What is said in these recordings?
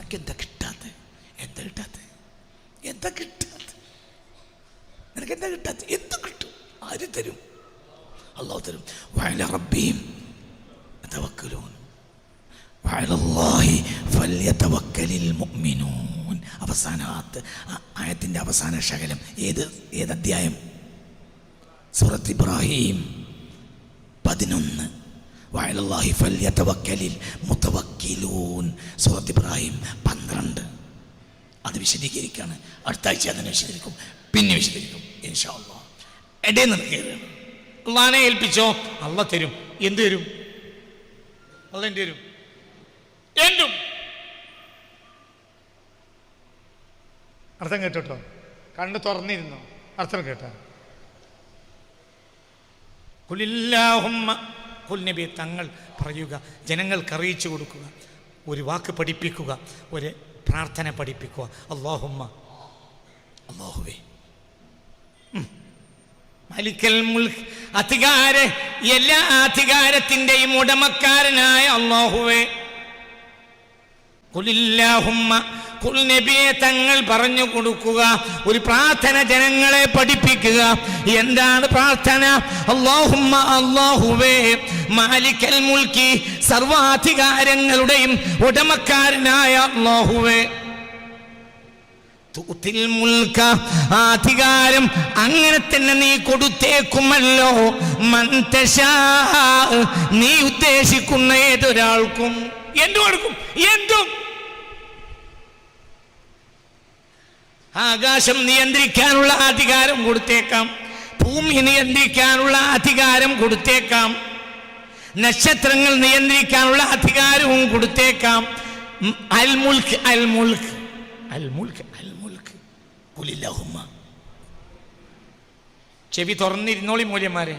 നിനക്കെന്താ കിട്ടാത്ത? എന്താ കിട്ടാത്ത? എന്താ കിട്ടാത്ത? നിനക്കെന്താ കിട്ടാത്ത? എന്ത് കിട്ടും? ആര് തരും? അല്ലാഹു തരും. വഅലാ റബ്ബിഹിം യതവക്കലൂൻ വഅലല്ലാഹി ഫല്യതവക്കലിൽ മുഅ്മിനൂൻ. അവസാനത്തെ ആയത്തിൻ്റെ അവസാന ശകലം ഏത് അധ്യായം? സൂറത്ത് ഇബ്രാഹിം 11. വഅലല്ലാഹി ഫല്യതവക്കലിൽ മുതവക്കിലൂൻ. സൂറത്ത് ഇബ്രാഹിം 12. അത് വിശദീകരിക്കുകയാണ്. അടുത്ത ആഴ്ച അതിനെ വിശദീകരിക്കും, പിന്നെ വിശദീകരിക്കും ഇൻഷാ അല്ലാഹ്. ഇടയിൽ നിന്ന് കയറുകയാണ്. അള്ളാഹിനെ ഏൽപ്പിച്ചോ, അള്ളാഹ് തരും. എന്ത് തരും? അള്ളാഹ് എന്ത് തരും? എന്തും. അർത്ഥം കേട്ടോ? കണ്ണ് തുറന്നിരുന്നോ? അർത്ഥം കേട്ടോ? ഖുലില്ലാഹുമ്മ, ഖുൽ നബി തങ്ങൾ പറയുക, ജനങ്ങൾക്ക് അറിയിച്ചു കൊടുക്കുക, ഒരു വാക്ക് പഠിപ്പിക്കുക, ഒരു പ്രാർത്ഥന പഠിപ്പിക്കുക. അല്ലാഹുമ്മ, അല്ലാഹുവേ, മലിക്കൽ മുൽക്ക്, എല്ലാ അധികാരത്തിൻ്റെയും ഉടമക്കാരനായ അല്ലാഹുവേ. ഖുലില്ലാഹുമ്മ, ഖുൽ നബിയെ തങ്ങൾ പറഞ്ഞു കൊടുക്കുക, ഒരു പ്രാർത്ഥന ജനങ്ങളെ പഠിപ്പിക്കുക. എന്താണ് പ്രാർത്ഥന? അല്ലാഹുമ്മ, അല്ലാഹുവേ, മാലിക്കൽ മുൽക്കി, സർവാധികാരങ്ങളുടെയും ഉടമക്കാരനായ അല്ലാഹുവേ. തുത്തിൽ മുൽക്ക, അധികാരം അങ്ങനെ തന്നെ നീ കൊടുത്തേക്കുമല്ലോ. മൻ തശാ, നീ ഉദ്ദേശിക്കുന്ന ഏതൊരാൾക്കും. എന്തു കൊടുക്കും? എന്തും. ആകാശം നിയന്ത്രിക്കാനുള്ള അധികാരം കൊടുത്തേക്കാം, ഭൂമി നിയന്ത്രിക്കാനുള്ള അധികാരം കൊടുത്തേക്കാം, നക്ഷത്രങ്ങൾ നിയന്ത്രിക്കാനുള്ള അധികാരവും കൊടുത്തേക്കാം. അൽ മുൽക്ക്, അൽ മുൽക്ക്, അൽ മുൽക്ക്, അൽ മുൽക്ക്. ഖുലില്ലാഹുമ്മ. ചെവി തുറന്നിരുന്നോളി മൂല്യന്മാരെ.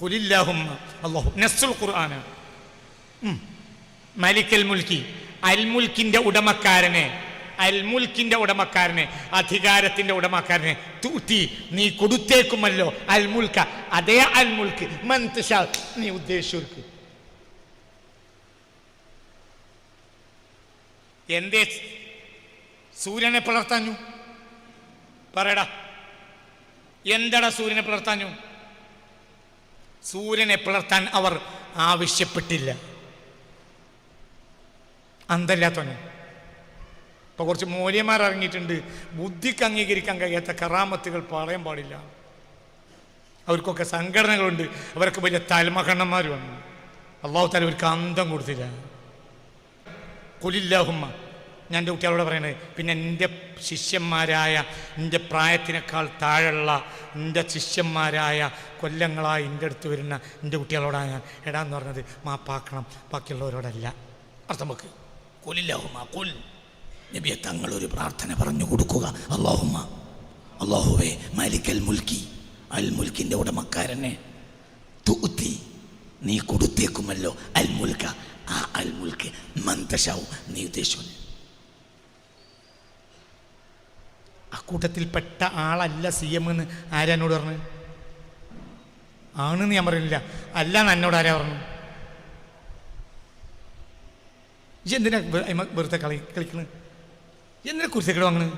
ഖുലില്ലാഹുമ്മ, അല്ലാഹു. നസ്സുൽ ഖുർആന. മലിക്കൽ മുൽക്കി, അൽ മുൽക്കിന്റെ ഉടമക്കാരനെ, അൽ മുൽക്കിന്റെ ഉടമക്കാരനെ, അധികാരത്തിന്റെ ഉടമക്കാരനെ. തൂത്തി, നീ കൊടുത്തേക്കുമല്ലോ. അൽ മുൽക്ക, അതേ അൽ മുൽക്ക്. മൻ തശാ, നീ ഉദ്ദേശിച്ചവർക്ക്. എന്തേ സൂര്യനെ പിളർത്താഞ്ഞു? പറയടാ, എന്തടാ സൂര്യനെ പിളർത്താഞ്ഞു? സൂര്യനെ പിളർത്താൻ അവർ ആവശ്യപ്പെട്ടില്ല. അന്തല്ലാത്തവന്. ഇപ്പൊ കുറച്ച് മൂല്യന്മാർ ഇറങ്ങിയിട്ടുണ്ട്, ബുദ്ധിക്ക് അംഗീകരിക്കാൻ കഴിയാത്ത കറാമത്തുകൾ പറയാൻ പാടില്ല. അവർക്കൊക്കെ സംഘടനകളുണ്ട്, അവർക്ക് വലിയ തലമകണ്ണന്മാരുമാണ്. അല്ലാഹു തആല അവർക്ക് അന്തം കൊടുത്തില്ല. ഖുലില്ലാഹുമ്മ, ഞാൻ എൻ്റെ കുട്ടികളോട് പറയണത്. പിന്നെ എൻ്റെ ശിഷ്യന്മാരായ, എൻ്റെ പ്രായത്തിനേക്കാൾ താഴെയുള്ള എൻ്റെ ശിഷ്യന്മാരായ കൊല്ലങ്ങളായി എൻ്റെ അടുത്ത് വരുന്ന എൻ്റെ കുട്ടികളോടാണ് ഞാൻ എടാന്ന് പറഞ്ഞത്. മാപ്പാക്കണം, ബാക്കിയുള്ളവരോടല്ല. അർത്ഥം വെക്ക്. ഖുലില്ലാഹുമ്മ, ഖുൽ നബിയെ തങ്ങൾ ഒരു പ്രാർത്ഥന പറഞ്ഞു കൊടുക്കുക. അല്ലാഹുമ്മ, അല്ലാഹുവേ, മാലിക്കൽ മുൽക്കി, അൽ മുൽക്കിൻ്റെ ഉടമക്കാരനെ. തുഅ്തി, നീ കൊടുത്തേക്കുമല്ലോ. അൽ മുൽക്ക, ആ അൽ മുൽക്ക്. മൻ തശാഉ, നീ ഉദ്ദേശിച്ചു. അക്കൂട്ടത്തിൽപ്പെട്ട ആളല്ല CM എന്ന് ആരാ എന്നോട് പറഞ്ഞു? ആണെന്ന് ഞാൻ പറയുന്നില്ല, അല്ല എന്നോട് ആരാ പറഞ്ഞു? എന്തിനാ വെറുതെ കളിക്കണ്? എന്തിനാ കുരിശിക്കട വാങ്ങണ്?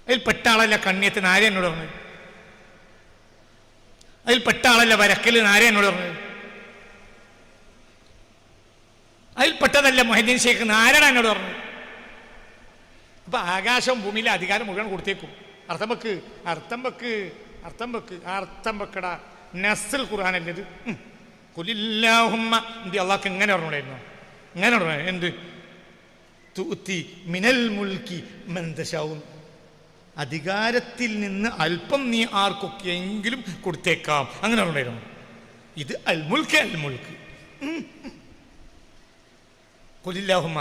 അതിൽ പെട്ട ആളല്ല കണ്ണിയത്തിന് ആരെ എന്നോട് പറഞ്ഞു? അതിൽ പെട്ട ആളല്ല വരക്കലിന് ആരെ എന്നോട് പറഞ്ഞു? അതിൽ പെട്ടതല്ല മൊഹീദ്ദീൻ ഷേഖ് ആരാണ് എന്നോട് പറഞ്ഞു? അപ്പൊ ആകാശം ഭൂമിയിലെ അധികാരം മുഴുവൻ കൊടുത്തേക്കും. അർത്ഥം വെക്ക്, അർത്ഥം വെക്ക്, അർത്ഥം വെക്ക്, അർത്ഥം വെക്കടാ. നസ്സുൽ ഖുർആനല്ലേ ഇത്? ഖുലില്ലാഹുമ്മ, എന്ത് അള്ളാഹ്ക്ക് ഇങ്ങനെ പറഞ്ഞൂടായിരുന്നു? ഇങ്ങനെ പറഞ്ഞു. എന്ത്? തുഅ്തി മിനൽ മുൽക്കി മൻ തശാഉ, അധികാരത്തിൽ നിന്ന് അല്പം നീ ആർക്കൊക്കെയെങ്കിലും കൊടുത്തേക്കാം. അങ്ങനെ പറഞ്ഞായിരുന്നു. ഇത് അൽ മുൽക്ക്, അൽ മുൽക്ക്. ഖുലില്ലാഹുമ്മ,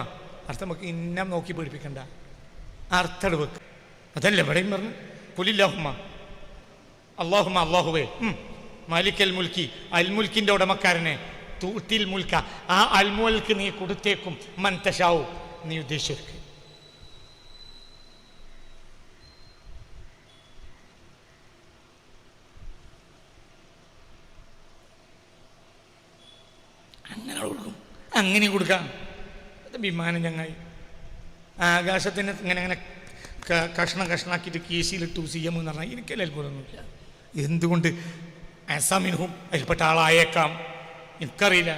അർത്ഥം വെക്ക്. ഇന്ന നോക്കി പഠിപ്പിക്കണ്ട, അർത്ഥം വെക്ക്. അതല്ലേ ഇവിടെയും പറഞ്ഞു. ഖുലില്ലാഹുമ്മ, അല്ലാഹുമ്മ, അല്ലാഹുവേ, മാലിക്കൽ മുൽക്കി, അൽ മുൽക്കിന്റെ ഉടമക്കാരനെ. തൂത്തിൽ മുൽക്ക, ആ അൽ മുൽക്ക് നീ കൊടുത്തേക്കും. മൻ തശാഉ, നീ ഉദ്ദേശിച്ചവർക്ക്. അങ്ങനെ കൊടുക്കും, അങ്ങനെ കൊടുക്കാം. വിമാനം ചങ്ങായി ആകാശത്തിന് ഇങ്ങനെ ഇങ്ങനെ കഷ്ണാക്കിയിട്ട് കീശയിലിട്ടു CM എന്ന് പറഞ്ഞാൽ എനിക്കല്ല അത്ഭുതമൊന്നുമില്ല. എന്തുകൊണ്ട് അസാമിനും അതിൽപ്പെട്ട ആളായേക്കാം, എനിക്കറിയില്ല.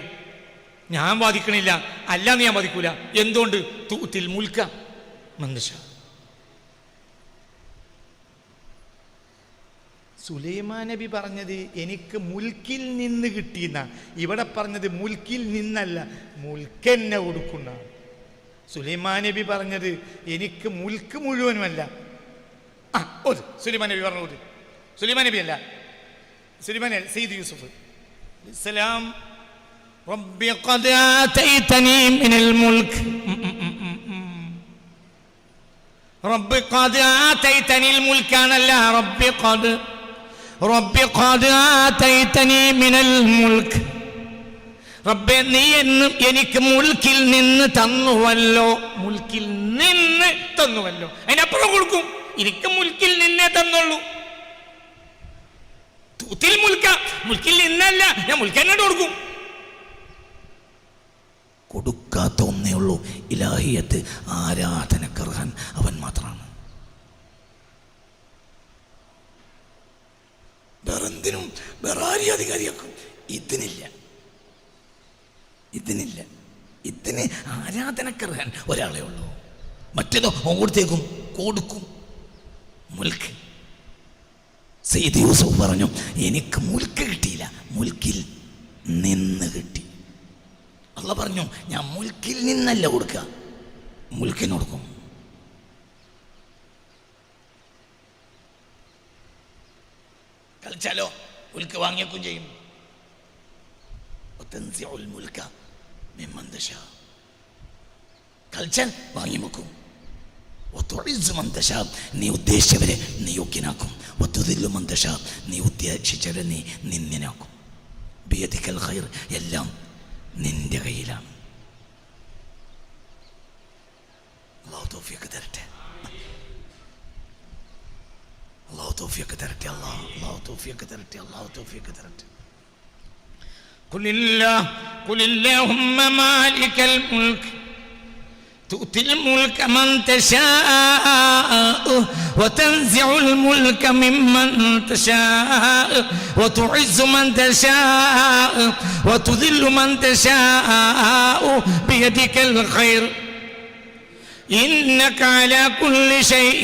ഞാൻ വാദിക്കണില്ല, അല്ലാന്ന് ഞാൻ വാദിക്കൂല. എന്തുകൊണ്ട് തൂത്തിൽ മുൽക്ക മന്ദശ. സുലൈമാൻ നബി പറഞ്ഞത് എനിക്ക് മുൽക്കിൽ നിന്ന് കിട്ടിയെന്ന. ഇവിടെ പറഞ്ഞത് മുൽക്കിൽ നിന്നല്ല, മുൽക്കെന്നെ കൊടുക്കുന്ന. സുലൈമാൻ നബി പറഞ്ഞത് എനിക്ക് മുൽക്ക് മുഴുവനുമല്ല. സുലൈമാൻ നബി പറഞ്ഞു. സുലൈമാൻ നബി അല്ല, സുലൈമാൻ സയ്യിദ് യൂസുഫ് സലാം. റബ്ബി ഖദ് ആതൈതനി മിനൽ മുൽക്ക്, റബ്ബി ഖദ് ആതൈതനിൽ മുൽക്കാനല്ല, റബ്ബി ഖദ് ആതൈതനി മിനൽ മുൽക്ക്. റബ്ബേ നീ എന്നും എനിക്ക് മുൽക്കിൽ നിന്ന് തന്നുവല്ലോ, മുൽക്കിൽ നിന്ന് തന്നുവല്ലോ. അതിനപ്പുറം കൊടുക്കും. എനിക്ക് മുൽക്കിൽ നിന്നേ തന്നുള്ളൂ. തൂത്തിൽ മുൽക്ക, മുൽക്കിൽ നിന്നല്ല, ഞാൻ മുൽക്കെന്നോട് കൊടുക്കും. കൊടുക്കാത്ത ഒന്നേ ഉള്ളൂ, ഇലാഹിയത്ത്. ആരാധനക്കർഹൻ അവൻ മാത്രമാണ്. വേറെന്തിനും വേറെ ആരെയും അധികാരിയാക്കും. ഇതിനില്ല. ഇതിന് ആരാധനക്കർഹൻ ഒരാളെ ഉള്ളൂ. മറ്റേതോ അങ്ങോട്ടേക്കും കൊടുക്കും. മുൽക്ക്. സയ്യിദ് യൂസുഫ് പറഞ്ഞു എനിക്ക് മുൽക്ക് കിട്ടിയില്ല, മുൽക്കിൽ നിന്ന് കിട്ടി. അള്ളാഹ് പറഞ്ഞു ഞാൻ മുൽക്കിൽ നിന്നല്ല കൊടുക്കുക, മുൽക്കിന് കൊടുക്കും. കളിച്ചാലോ മുൽക്ക് വാങ്ങിയേക്കും ചെയ്യും. കളിച്ചാൽ വാങ്ങി വെക്കും. നീ ഉദ്ദേശിച്ചവരെ നീ യോഗ്യനാക്കും. നീ ഉദ്ദേശിച്ചവരെ നീ നിന്ദനാക്കും. ബിയദിക്കൽ ഖൈർ, എല്ലാം നിന്റെ കയ്യിലാണ്. അല്ലാഹു തൗഫീഖ് തരട്ടെ. അല്ലാഹു തൗഫീഖ് തരട്ടെ. അല്ലാഹു തൗഫീഖ് തരട്ടെ. അല്ലാഹു തൗഫീഖ് തരട്ടെ. قل اللهم مالك الملك تؤتي الملك من تشاء وتنزع الملك ممن تشاء وتعز من تشاء وتذل من تشاء بيدك الخير إنك على كل شيء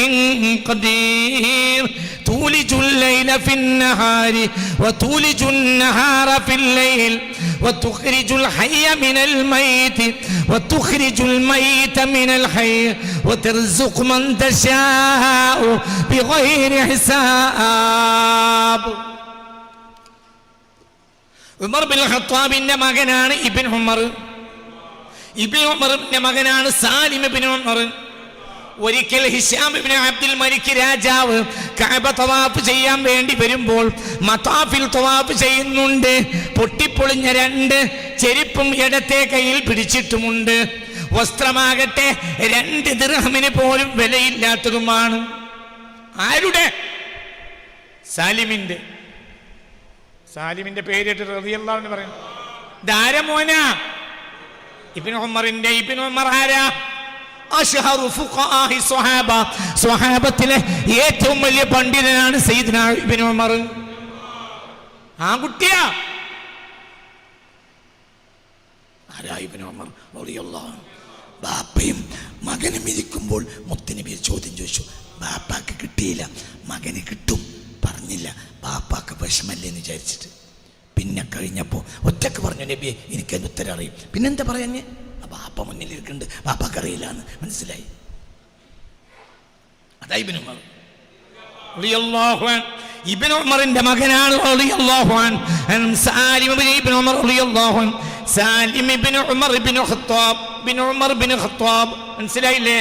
قدير تولج الليل في النهار وتولج النهار في الليل وتخرج الحي من الميت وتخرج الميت من الحي وترزق من تشاء بغير حساب. ഉമർ ബിൻ ഖത്താബിന്റെ മകനാണ് ഇബ്ൻ ഉമർ. ഇബ്ൻ ഉമറിന്റെ മകനാണ് സാലിം ഇബ്ൻ ഉമർ. ഒരിക്കൽ ഹിശാം ഇബ്നു അബ്ദുൽ മലിക് രാജാവ് കഅബ തവാഫ് ചെയ്യാൻ വേണ്ടി വരുമ്പോൾ മതാഫിൽ തവാഫ് ചെയ്യുന്നുണ്ട്. പൊട്ടിപ്പൊളിഞ്ഞ 2 ചെരുപ്പും ഇടത്തെ കയ്യിൽ പിടിച്ചിട്ടുമുണ്ട്. വസ്ത്രമാകട്ടെ 2 ദിർഹമിന് പോലും വിലയില്ലാത്തതുമാണ്. ആരുടെ? സാലിമിന്റെ പേരിട്ട് റളിയല്ലാഹു അൻഹു പറയുന്നു. ധാരമോനാ ഇബ്നു ഉമറിന്റെ. ഇബ്നു ഉമർ ആരാ? അഷ്ഹറു ഫുഖഹാഇ സ്വഹാബ. സ്വഹാബത്തിലെ ഏറ്റവും വലിയ പണ്ഡിതനാണ് സയ്യിദ്നാ ഇബ്നു ഉമർ. ആൺകുട്ടിയാ. ആരാ ഇബ്നു ഉമർ റളിയല്ലാഹു അൻഹു? ബാപ്പയും മകനും ഇരിക്കുമ്പോൾ മുത്തുനബി ചോദ്യം ചോദിച്ചു. ബാപ്പാക്ക് കിട്ടിയില്ല, മകന് കിട്ടും പറഞ്ഞില്ല. ബാപ്പാക്ക് വിഷമല്ലേന്ന് വിചാരിച്ചിട്ട് പിന്നെ കഴിഞ്ഞപ്പോൾ ഒറ്റക്ക് പറഞ്ഞു നബിയെ എനിക്കതിന് ഉത്തരം അറിയും. പിന്നെന്താ പറയാഞ്ഞ്? ബാപ്പ മുന്നിലിരിക്കുന്നുണ്ട്, ബാപ്പാക്കറിയില്ല എന്ന് മനസ്സിലായി. അതാ ഇബ്നു ഉമർ റളിയല്ലാഹു അൻഹു. ഇബ്നു ഉമറിന്റെ മകനാണ് റളിയല്ലാഹു അൻഹു. സാലിം ഇബ്നു ഉമർ റളിയല്ലാഹു അൻഹു. സാലിം ഇബ്നു ഉമർ ഇബ്നു ഖത്താബ്. ഇബ്നു ഉമർ ഇബ്നു ഖത്താബ് മനസ്സിലായില്ലേ?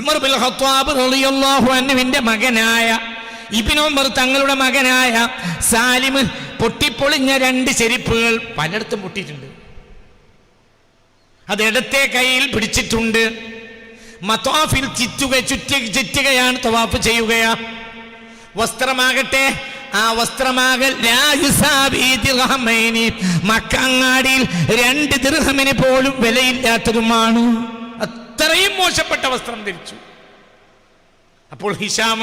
ഉമർ ബിൻ ഖത്താബ് റളിയല്ലാഹു അൻഹുവിന്റെ മകനായ ഇബ്നു ഉമർ തങ്ങളുടെ മകനായ സാലിം പൊട്ടിപ്പൊളിഞ്ഞ 2 ചെരുപ്പുകൾ പലയിടത്തും പൊട്ടിയിട്ടുണ്ട്. അത് ഇടത്തെ കയ്യിൽ പിടിച്ചിട്ടുണ്ട്. മതാഫിൽ ചുറ്റുകയാണ്, തവാഫ് ചെയ്യുകയാ. വസ്ത്രമാകട്ടെ ആ വസ്ത്രമാകൽ മക്കങ്ങാടിയിൽ 2 ദിർഹമിന് പോലും വിലയില്ലാത്തതുമാണ്. അത്രയും മോശപ്പെട്ട വസ്ത്രം ധരിച്ചു. അപ്പോൾ ഹിഷാം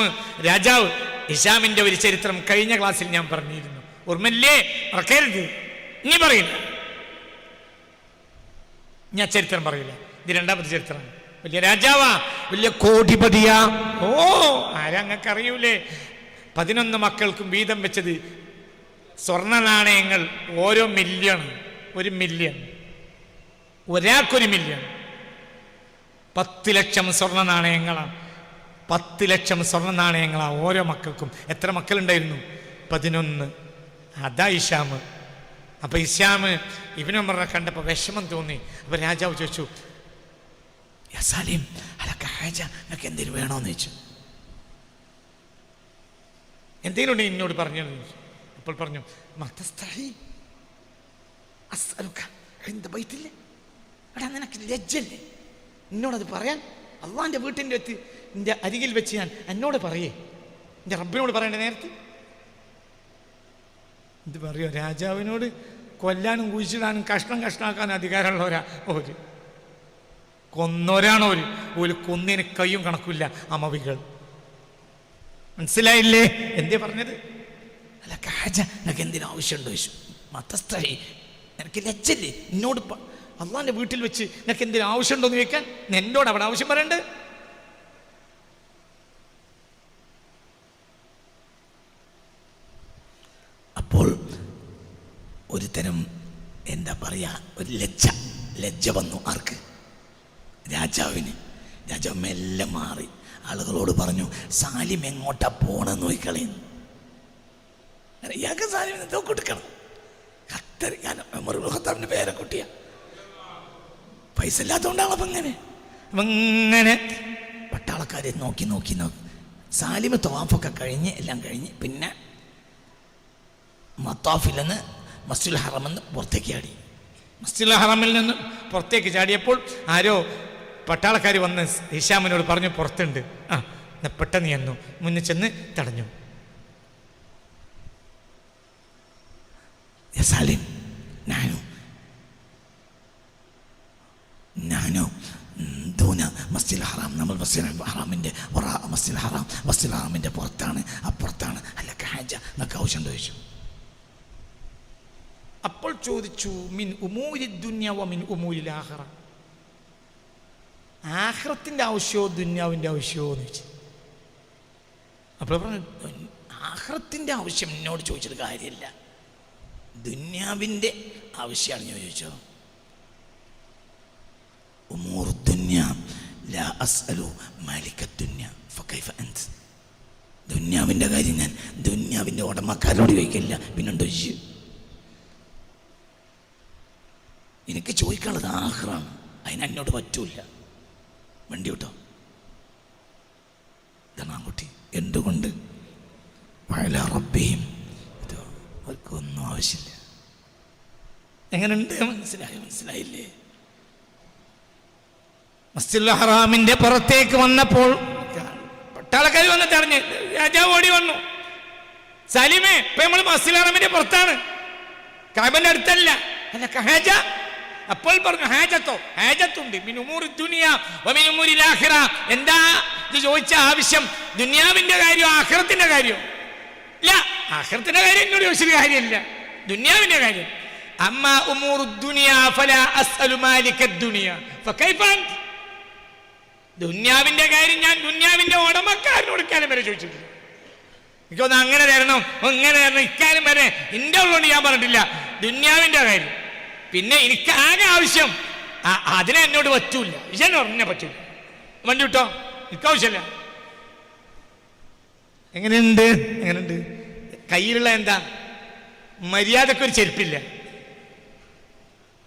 രാജാവ്, ഹിഷാമിന്റെ ഒരു ചരിത്രം കഴിഞ്ഞ ക്ലാസ്സിൽ ഞാൻ പറഞ്ഞിരുന്നു, ഓർമ്മല്ലേ? മറക്കരുത്. ഇനി പറയില്ല, ഞാൻ ചരിത്രം പറയില്ല. ഇത് 2ാമത്തെ ചരിത്രമാണ്. വലിയ രാജാവാ, വലിയ കോടിപതിയാ. ഓ, ആരാ അങ്ങക്ക് അറിയൂലേ? 11 മക്കൾക്കും വീതം വെച്ചത് സ്വർണ്ണ നാണയങ്ങൾ, ഓരോ മില്യൺ, 1 മില്യൺ, ഒരാൾക്കൊരു മില്യൺ. 10 ലക്ഷം സ്വർണ്ണ നാണയങ്ങളാണ്. 10 ലക്ഷം സ്വർണ്ണ നാണയങ്ങളാണ് ഓരോ മക്കൾക്കും. എത്ര മക്കളുണ്ടായിരുന്നു? 11. അതാ ഹിഷാം. അപ്പൊ ഹിഷാം ഇബ്നു ഉമറിനെ കണ്ടപ്പോൾ വിഷമം തോന്നി. അപ്പൊ രാജാവ് ചോദിച്ചു, യാ സാലിം അലക ഹാജ, നിനക്ക് എന്തെങ്കിലും വേണോന്ന് ചോദിച്ചു. എന്തെങ്കിലും ഉണ്ടെങ്കിൽ എന്നോട് പറഞ്ഞു ചോദിച്ചു. അപ്പോൾ പറഞ്ഞു, എടാ നിനക്ക് ലജ്ജല്ലേ എന്നോടത് പറയാൻ? അള്ളാന്റെ വീട്ടിൻ്റെ അടുത്ത് എൻ്റെ അരികിൽ വെച്ച് ഞാൻ എന്നോട് പറയേ, എൻ്റെ റബ്ബിനോട് പറയണ്ടേ നേരത്തെ? ഇത് പറയോ? രാജാവിനോട് കൊല്ലാനും കുഴിച്ചിടാനും കഷ്ണാക്കാനും അധികാരമുള്ളവരാ ഓര്. കൊന്നോരാണോ ഒരു കൊന്നിന് കയ്യും കണക്കില്ല അമവികൾ. മനസ്സിലായില്ലേ എന്തേ പറഞ്ഞത്? അല്ല കാജ, നിനക്ക് എന്തിനും ആവശ്യമുണ്ടോ ചോദിച്ചു. മതസ്ഥഴി, നിനക്ക് ലജ്ജല്ലേ എന്നോട് അള്ളാന്റെ വീട്ടിൽ വെച്ച് നിനക്ക് എന്തിനും ആവശ്യമുണ്ടോന്ന് ചോദിക്കാൻ? എന്നോട് അവിടെ ആവശ്യം പറയണ്ടേ? അപ്പോൾ ഒരു തരം എന്താ പറയാ, ഒരു ലജ്ജ വന്നു. ആർക്ക്? രാജാവിന്. രാജാവ് മെല്ലെ മാറി ആളുകളോട് പറഞ്ഞു, സാലിം എങ്ങോട്ടാ പോണെന്ന് നോക്കിക്കളയുന്നു. ഇയാൾക്ക് സാലിമിനെ കൊടുക്കണം. ഖത്താബിന്റെ പേരക്കുട്ടിയാ, പൈസ ഇല്ലാത്തതുകൊണ്ടാണ്. അങ്ങനെ പട്ടാളക്കാരെ നോക്കി സാലിം തവാഫൊക്കെ കഴിഞ്ഞ് എല്ലാം കഴിഞ്ഞ് പിന്നെ മത്താഫിൽ നിന്ന് മസ്ജിദുൽ ഹറമിൽ നിന്ന് പുറത്തേക്ക് ചാടി. മസ്ജിദുൽ ഹറമിൽ നിന്ന് പുറത്തേക്ക് ചാടിയപ്പോൾ ആരോ പട്ടാളക്കാർ വന്ന് ഹിഷാമിനോട് പറഞ്ഞു, പുറത്തുണ്ട്. ആ പെട്ടെന്ന് ചെന്നു, മുന്നിൽ ചെന്ന് തടഞ്ഞു. സാലിം, ഞാനോ ദൂന മസ്ജിദുൽ ഹറാം, നമ്മൾ മസ്ജിദുൽ ഹറാമിൻ്റെ പുറത്താണ്, അപ്പുറത്താണ്. അല്ല ഹാജ, എന്നൊക്കെ ആവശ്യം ചോദിച്ചു. അപ്പോൾ ചോദിച്ചു, മിൻ ഉമൂരി ദുനിയ വ മിൻ ഉമൂരിൽ ആഖിറ, ആഖിറത്തിൻ്റെ ആവശ്യമോ ദുന്യാവിൻ്റെ ആവശ്യമോ എന്ന് ചോദിച്ചു. അപ്പോൾ പറഞ്ഞു, ആഖിറത്തിൻ്റെ ആവശ്യം എന്നോട് ചോദിച്ചിട്ട് കാര്യമില്ല, ദുന്യാവിൻ്റെ ആവശ്യമാണ് ഞാൻ ചോദിച്ചോ. ഉമൂർ ദുനിയ ലാ അസ്അലു മാലിക ദുനിയ ഫകൈഫ അൻത, ദുന്യാവിൻ്റെ കാര്യം ഞാൻ ദുന്യാവിൻ്റെ ഉടമക്കാരോട് ചോദിക്കില്ല, പിന്നെന്തോ എനിക്ക് ചോദിക്കാനുള്ളത് ആഖിറാണ്, അതിന് എന്നോട് പറ്റൂല. വണ്ടി വിട്ടോ. ഇതാണ് ആൺകുട്ടി. എന്തുകൊണ്ട്? വഅല റബ്ബിഹിം, അവർക്കൊന്നും ആവശ്യമില്ല. എങ്ങനെയുണ്ട്? മനസ്സിലായില്ലേ? മസ്ജിദുൽ ഹറാമിന്റെ പുറത്തേക്ക് വന്നപ്പോൾ പട്ടാളക്കാർ വന്ന് തടഞ്ഞ്. രാജാവ് ഓടി വന്നു, സലീമേ ഇപ്പൊ നമ്മൾ മസ്ജിദുൽ ഹറാമിന്റെ പുറത്താണ്, കഅബന്റെ അടുത്തല്ല. അല്ല ഹാജ. അപ്പോൾ പറഞ്ഞു, ഹാജത്തോ, ഹാജത്തുണ്ട്, മിൻ ഉമൂരി ദുനിയ വ മിൻ ഉമൂരിൽ ആഖിറ. എന്താ ഇത് ചോദിച്ച ആവശ്യം? ദുനിയാവിന്റെ കാര്യം ആഖിറത്തിന്റെ കാര്യം? ഇല്ല, ആഖിറത്തിന്റെ കാര്യം എന്നോട് ചോദിച്ചൊരു കാര്യമില്ല, ദുനിയാവിന്റെ കാര്യം. അമ്മാ ഉമൂറു ദുനിയ ഫലാ അസ്അലു മാലിക ദുനിയ ഫകൈഫ അൻത, ദുന്യാവിന്റെ കാര്യം ഞാൻ ദുന്യാവിന്റെ ഉടമക്കാരനോട് ഇക്കാലം വരെ ചോദിച്ചിട്ടില്ല. എനിക്കൊന്ന് അങ്ങനെ തരണം, ഇങ്ങനെ തരണം, ഇക്കാലം വരെ എൻ്റെ ഉള്ളതുകൊണ്ട് ഞാൻ പറഞ്ഞിട്ടില്ല ദുന്യാവിന്റെ കാര്യം. പിന്നെ എനിക്ക് ആകെ ആവശ്യം അതിനെ എന്നോട് പറ്റൂല, ഇശാൻ പറഞ്ഞാൽ പറ്റൂല. വണ്ടി വിട്ടോ, എനിക്ക് ആവശ്യമില്ല. എങ്ങനെയുണ്ട്? കയ്യിലുള്ള എന്താ? മര്യാദക്കൊരു ചെരുപ്പില്ല.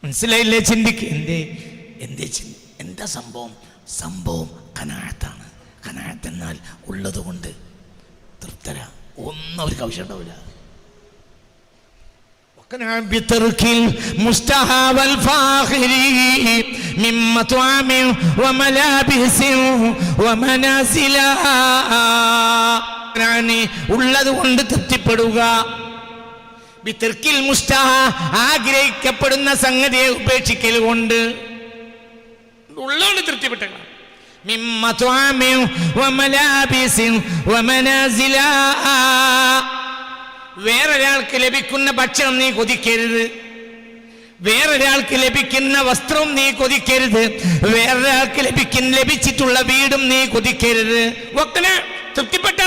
മനസ്സിലായില്ലേ? ചിന്തിക്ക്. എന്താ സംഭവം ഖനാഅത്താണ്. ഖനാഅത്ത് എന്നാൽ ഉള്ളത് കൊണ്ട് തൃപ്തര, ഒന്നും അവർക്ക് ആവശ്യം ഉണ്ടാവില്ല. بترك المستحى والفاخر من مطعم وملابس ومنازل. ഉള്ളത് കൊണ്ട് തൃപ്തിപ്പെടുക. ബിതർക്കിൽ മുസ്തഹ ആഗ്രഹിക്കപ്പെടുന്ന സംഗതിയെ ഉപേക്ഷിക്കൽ കൊണ്ട് ഉള്ളതുകൊണ്ട് തൃപ്തിപ്പെട്ട. വേറൊരാൾക്ക് ലഭിക്കുന്ന ഭക്ഷണം നീ കൊതിക്കരുത്, വേറൊരാൾക്ക് ലഭിക്കുന്ന വസ്ത്രം നീ കൊതിക്കരുത്, വേറൊരാൾക്ക് ലഭിച്ചിട്ടുള്ള വീടും നീ കൊതിക്കരുത്. വക്തന തൃപ്തിപ്പെട്ട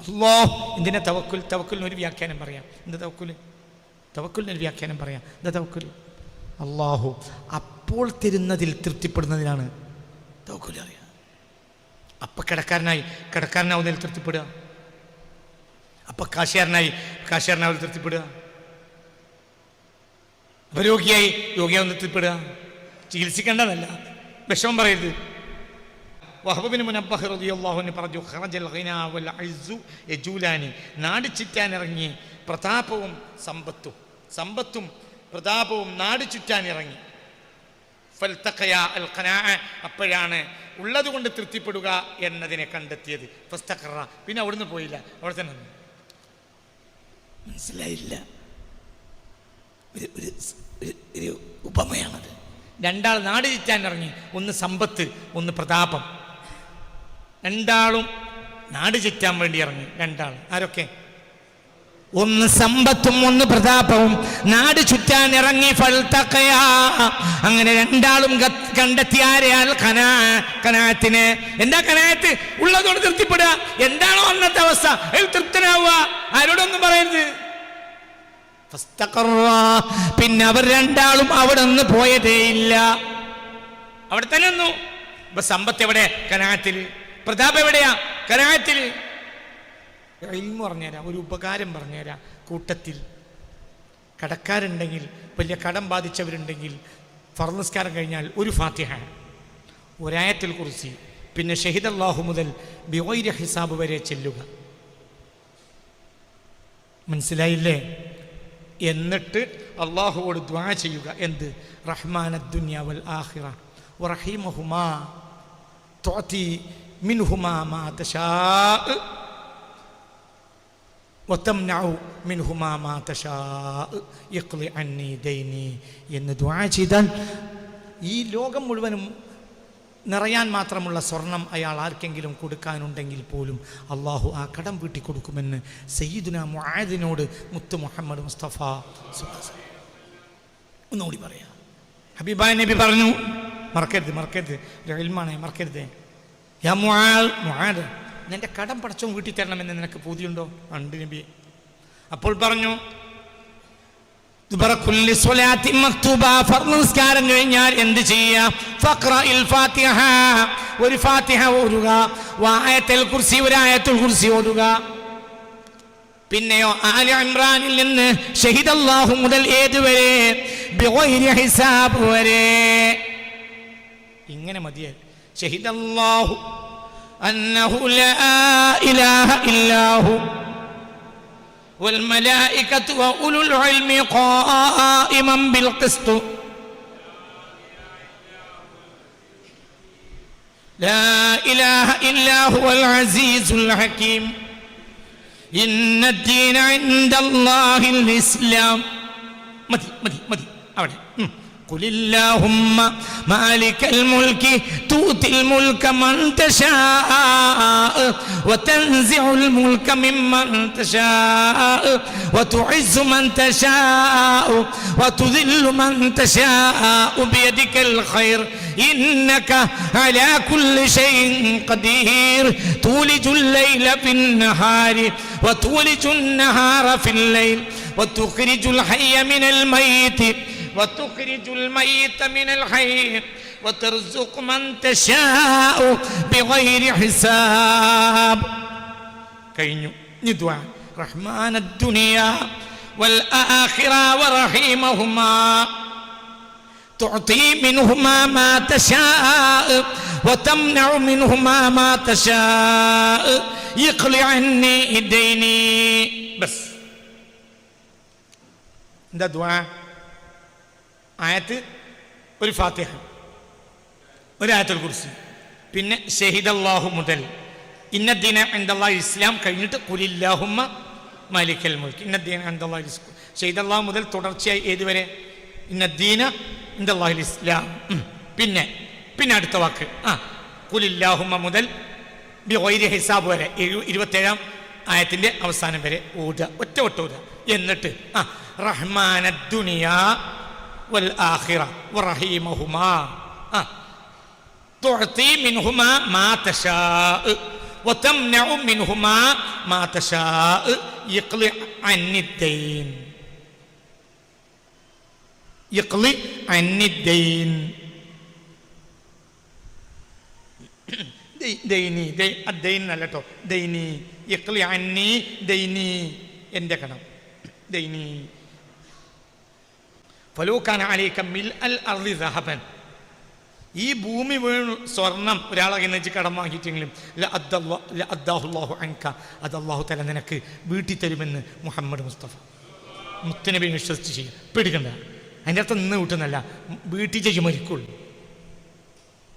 അല്ലാഹ്. എന്തിനാ തവക്കുൽ? തവക്കുലിന് ഒരു വ്യാഖ്യാനം പറയാം. എന്താ തവക്കുൽ? തവക്കുലിനൊരു വ്യാഖ്യാനം പറയാം. എന്താ തവക്കുൽ? അല്ലാഹു അപ്പോൾ തരുന്നതിൽ തൃപ്തിപ്പെടുന്നതിനാണ് തവക്കുൽ അറിയാം. അപ്പൊ കിടക്കാരനാവുന്നതിൽ തൃപ്തിപ്പെടുക, അപ്പൊ കാശിയാരനാവുന്നതിൽ തൃപ്തിപ്പെടുക, അപ്പൊ രോഗിയാവുന്ന തൃപ്തിപ്പെടുക. ചികിത്സിക്കേണ്ടതല്ല, വിഷമം പറയരുത്. വഹബ് ബിൻ മുനബ്ബഹ് റളിയല്ലാഹു അൻഹു പറഞ്ഞു, ഖറജൽ ഗിനാ വൽ ഇസ്സു യജൂലാനി. നാട് ചുറ്റാനിറങ്ങി പ്രതാപവും സമ്പത്തും പ്രതാപവും നാട് ചുറ്റാനിറങ്ങി. ഫൽതഖയാ അൽ ഖനാഅ, അപ്പോഴാണ് ഉള്ളത് കൊണ്ട് തൃപ്തിപ്പെടുക എന്നതിനെ കണ്ടെത്തിയത്. ഫസ്തഖറ, പിന്നെ അവിടുന്ന് പോയില്ല, അവിടെ തന്നെ നിന്നു. മനസ്സിലായില്ല? ഒരു ഉപമയാണത്. രണ്ടാൾ നാട് ചുറ്റാൻ ഇറങ്ങി, ഒന്ന് സമ്പത്ത്, ഒന്ന് പ്രതാപം. രണ്ടാളും നാട് ചുറ്റാൻ വേണ്ടി ഇറങ്ങി. രണ്ടാൾ ആരൊക്കെ? ഒന്ന് സമ്പത്തും ഒന്ന് പ്രതാപവും നാട് ചുറ്റാൻ ഇറങ്ങി. ഫൽതഖയാ, അങ്ങനെ രണ്ടാളും കണ്ടെത്തി ആരെയാൽ? ഖനാഅത്തിനെ. എന്താ ഖനാഅത്ത്? ഉള്ളതോട് തൃപ്തിപ്പെടുക. എന്താണോ അന്നത്തെ അവസ്ഥ അതിൽ തൃപ്തനാവുക. ആരോടൊന്നും പറയരുത്. പിന്നെ അവർ രണ്ടാളും അവിടെ നിന്ന് പോയതേയില്ല, അവിടെ തന്നെ നിന്നു. ഇപ്പൊ സമ്പത്ത് എവിടെ? ഖനാഅത്തിൽ. പ്രതാപം എവിടെയാ? ഖനാഅത്തിൽ. ഇൽമു പറഞ്ഞുതരാം, ഒരു ഉപകാരം പറഞ്ഞുതരാം. കൂട്ടത്തിൽ കടക്കാരുണ്ടെങ്കിൽ, വലിയ കടം ബാധിച്ചവരുണ്ടെങ്കിൽ, ഫർള് നിസ്കാരം കഴിഞ്ഞാൽ ഒരു ഫാത്തിഹ, ഒരായത്തുൽ കുർസി, പിന്നെ ഷഹിദല്ലാഹു മുതൽ ബിഗൈരി ഹിസാബ് വരെ ചെല്ലുക. മനസ്സിലായില്ലേ? എന്നിട്ട് അള്ളാഹുവോട് ദുആ ചെയ്യുക. എന്ത്? റഹ്മാനദ് ദുനിയ വൽ ആഖിറ വറഹീമഹുമാ തുഅതി മിൻഹുമാ മാ തശാ വതംനഉ മിൻഹുമാ മാ തശാ ഇഖ്ലി അന്നി ദൈനി എന്ന് ദുആ ചെയ്താൽ ഈ ലോകം മുഴുവനും നിറയാൻ മാത്രമുള്ള സ്വർണം അയാൾ ആർക്കെങ്കിലും കൊടുക്കാനുണ്ടെങ്കിൽ പോലും അള്ളാഹു ആ കടം വീട്ടി കൊടുക്കുമെന്ന് സയ്യിദുനാ മുആദിനോട് മുത്ത് മുഹമ്മദ് മുസ്തഫ ഒന്നുകൂടി പറയാം. ഹബീബായ നബി പറഞ്ഞു, മറക്കരുത്, ഇൽമാണ്, മറക്കരുത്. യാ മുആദ്, നിന്റെ കടം പടച്ചോൻ വീട്ടി തരണമെന്ന് നിനക്ക് പൂതിയുണ്ടോ? ഉണ്ട് നബി. അപ്പോൾ പറഞ്ഞു, നിസ്കാരം കഴിഞ്ഞാൽ എന്ത് ചെയ്യാം? ഒരു ഫാത്തിഹ ഓതുക, ആയത്തുൽ കുർസി, ഒരു ആയത്തുൽ കുർസി ഓതുക. പിന്നെയോ ആല ഇമ്രാനിൽ നിന്ന് ഷഹിദല്ലാഹു മുതൽ ഏതുവരെ? ബിഗൈരി ഹിസാബ് വരെ. ഇങ്ങനെ മതിയെ. ഷഹിദല്ലാഹു അന്നഹു ലാ ഇലാഹ ഇല്ലാഹു والملائكة وأولو العلم قائما بالقسط لا إله إلا هو العزيز الحكيم إن الدين عند الله الإسلام. مدي أولا. قل اللهم مالك الملك تؤتي الملك من تشاء وتنزع الملك ممن تشاء وتعز من تشاء وتذل من تشاء بيدك الخير إنك على كل شيء قدير تولج الليل في النهار وتولج النهار في الليل وتخرج الحي من الميت وتخرج الميت من الحي وترزق من تشاء بغير حساب. كينو ندعى رحمن الدنيا والآخرة ورحيمهما تعطي منهما ما تشاء وتمنع منهما ما تشاء يقلع عني ديني. بس ده دعاء. ആയത്ത് ഒരു ഫാത്തിഹ, ഒരു ആയത്തുൽ കുർസി, പിന്നെ ഷഹിദല്ലാഹു മുതൽ ഇന്നദ്ദീന ഇൻദല്ലാഹി ഇസ്ലാം കഴിഞ്ഞിട്ട് ഖുലില്ലാഹുമ്മ മാലിക്കൽ മുൽക്ക് ഇന്നദ്ദീന ഇൻദല്ലാഹി ഷഹിദല്ലാഹു മുതൽ തുടർച്ചയായി ഏതുവരെ ഇന്നദ്ദീന ഇൻദല്ലാഹിൽ ഇസ്ലാം. പിന്നെ അടുത്ത വാക്ക് ഖുലില്ലാഹുമ്മ മുതൽ ബിഗൈരി ഹിസാബ് വരെ 27-ാം ആയത്തിന്റെ അവസാനം വരെ ഓതുക, ഒറ്റ ഓതുക. എന്നിട്ട് റഹ്മാനദ് ദുനിയാ വൽ ആഖിറ വറഹീമഹുമാ തുഅതി മിൻഹുമാ മാ തശാ വതംനഉ മിൻഹുമാ മാ തശാ യഖ്ലി അന്നിദ്ദൈൻ യഖ്ലി അന്നിദ്ദൈൻ ദൈനി ദൈൻ അല്ല കേട്ടോ, ദൈനി യഖ്ലി അന്നി ദൈനി എൻ്റെ കടം ദൈനി ഫലൂകാന അലൈക മിൽഅൽ അർളി ദഹബൻ ഈ ഭൂമി വീണ് സ്വർണം ഒരാളെ വെച്ച് കടം വാങ്ങിയിട്ടെങ്കിലും അദ്ദാഹുല്ലാഹു അൻക അത് അല്ലാഹു തആല നിനക്ക് വീട്ടിൽ തരുമെന്ന് മുഹമ്മദ് മുസ്തഫ മുത്തനബി വിശ്വസിച്ച് ചെയ്യും. പേടിക്കണ്ട, അതിൻ്റെ അർത്ഥം നിന്ന് വീട്ടുന്നല്ല, വീട്ടിൽ ചെയ്യും മരിക്കുള്ളൂ.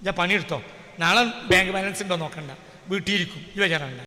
ഞാൻ പണിയെടുത്തോ, നാളെ ബാങ്ക് ബാലൻസ് ഉണ്ടോ നോക്കണ്ട, വീട്ടിലിരിക്കും. ഈ വചനമുണ്ട്.